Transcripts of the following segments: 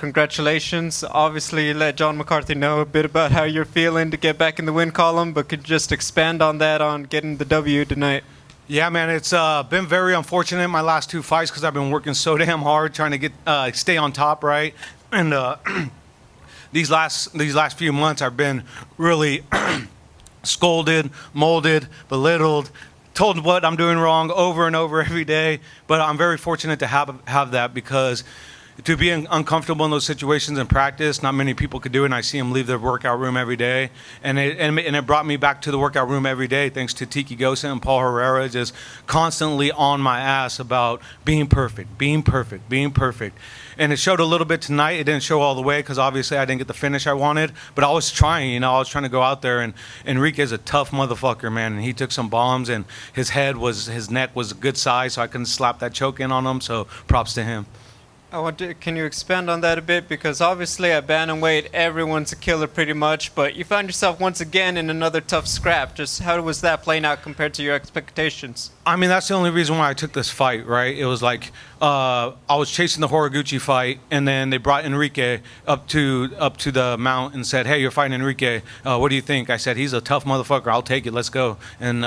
congratulations. Obviously, you let John McCarthy know a bit about how you're feeling to get back in the win column, but could you just expand on that on getting the W tonight? Yeah, man, it's been very unfortunate in my last two fights because I've been working so damn hard trying to get stay on top, right? And these last few months I've been really scolded, molded, belittled, told what I'm doing wrong over and over every day. But I'm very fortunate to have that, because to be uncomfortable in those situations in practice, not many people could do it, and I see them leave their workout room every day. And it brought me back to the workout room every day, thanks to Tiki Gosa and Paul Herrera, just constantly on my ass about being perfect, being perfect, being perfect. And it showed a little bit tonight. It didn't show all the way because obviously I didn't get the finish I wanted, but I was trying, I was trying to go out there. And Enrique's a tough motherfucker, man, and he took some bombs, and his neck was a good size, so I couldn't slap that choke in on him, so props to him. Can you expand on that a bit? Because obviously at bantamweight, everyone's a killer pretty much, but you found yourself once again in another tough scrap. Just how was that playing out compared to your expectations? I mean, that's the only reason why I took this fight, right? It was like I was chasing the Horiguchi fight, and then they brought Enrique up to the mount and said, "Hey, you're fighting Enrique. What do you think?" I said, "He's a tough motherfucker. I'll take it. Let's go." And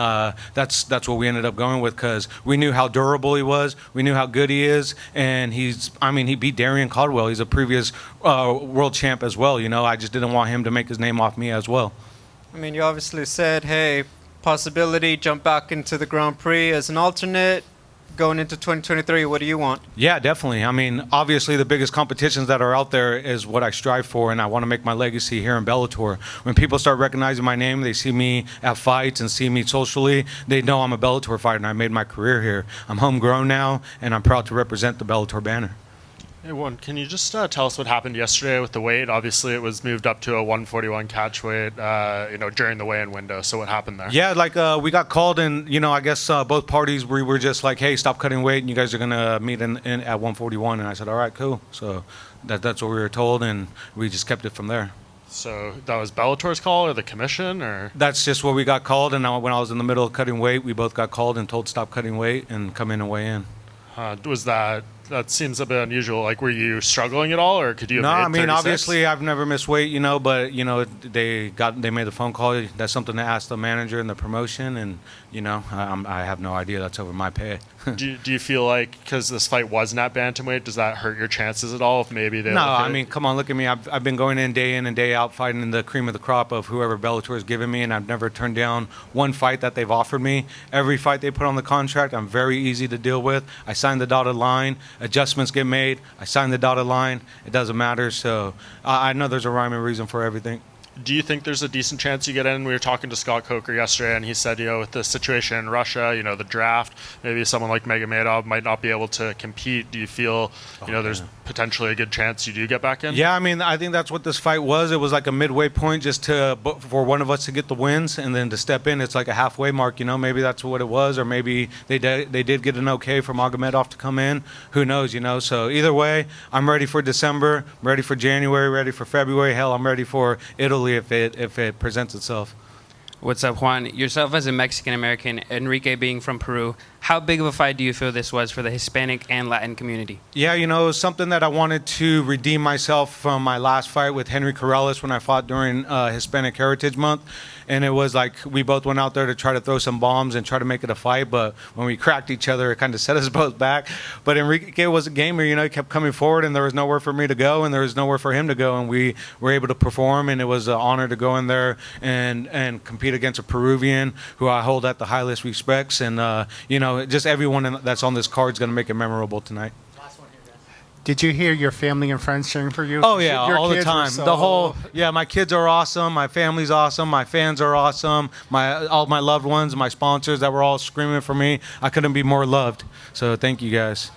that's what we ended up going with, because we knew how durable he was, we knew how good he is, and he beat Darian Caldwell. He's a previous world champ as well. I just didn't want him to make his name off me as well. I mean, you obviously said, hey, possibility, jump back into the Grand Prix as an alternate. Going into 2023, what do you want? Yeah, definitely. I mean, obviously the biggest competitions that are out there is what I strive for, and I want to make my legacy here in Bellator. When people start recognizing my name, they see me at fights and see me socially, they know I'm a Bellator fighter, and I made my career here. I'm homegrown now, and I'm proud to represent the Bellator banner. Hey, Juan, can you just tell us what happened yesterday with the weight? Obviously, it was moved up to a 141 catch weight, during the weigh-in window. So what happened there? Yeah, we got called, and I guess both parties we were just like, hey, stop cutting weight, and you guys are gonna meet in at 141. And I said, all right, cool. So that's what we were told, and we just kept it from there. So that was Bellator's call, or the commission, or? That's just what we got called, and when I was in the middle of cutting weight, we both got called and told stop cutting weight and come in and weigh in. That seems a bit unusual. Like, were you struggling at all, or could you have No, made I mean, 36? obviously, I've never missed weight, but, they made the phone call. That's something to ask the manager and the promotion, and, I have no idea. That's over my pay. do you feel like, because this fight wasn't at bantamweight, does that hurt your chances at all if maybe they... No, I mean, come on, look at me. I've been going in and day out fighting in the cream of the crop of whoever Bellator has given me, and I've never turned down one fight that they've offered me. Every fight they put on the contract, I'm very easy to deal with. I signed the dotted line. Adjustments get made. I signed the dotted line. It doesn't matter. So I know there's a rhyme and reason for everything. Do you think there's a decent chance you get in? We were talking to Scott Coker yesterday, and he said, with the situation in Russia, the draft, maybe someone like Magomedov might not be able to compete. Do you feel, there's potentially a good chance you do get back in? Yeah, I mean, I think that's what this fight was. It was like a midway point just for one of us to get the wins, and then to step in, it's like a halfway mark. Maybe that's what it was, or maybe they did get an okay for Magomedov to come in. Who knows, So either way, I'm ready for December, I'm ready for January, ready for February. Hell, I'm ready for Italy if it presents itself. What's up, Juan? Yourself as a Mexican-American, Enrique being from Peru, how big of a fight do you feel this was for the Hispanic and Latin community? Yeah, it was something that I wanted to redeem myself from my last fight with Henry Corrales when I fought during Hispanic Heritage Month. And it was like we both went out there to try to throw some bombs and try to make it a fight. But when we cracked each other, it kind of set us both back. But Enrique was a gamer, he kept coming forward, and there was nowhere for me to go, and there was nowhere for him to go. And we were able to perform, and it was an honor to go in there and compete against a Peruvian who I hold at the highest respects. And, just everyone that's on this card is going to make it memorable tonight. Did you hear your family and friends cheering for you? Oh, yeah, your all the time. My kids are awesome. My family's awesome. My fans are awesome. All my loved ones, my sponsors that were all screaming for me. I couldn't be more loved. So thank you, guys.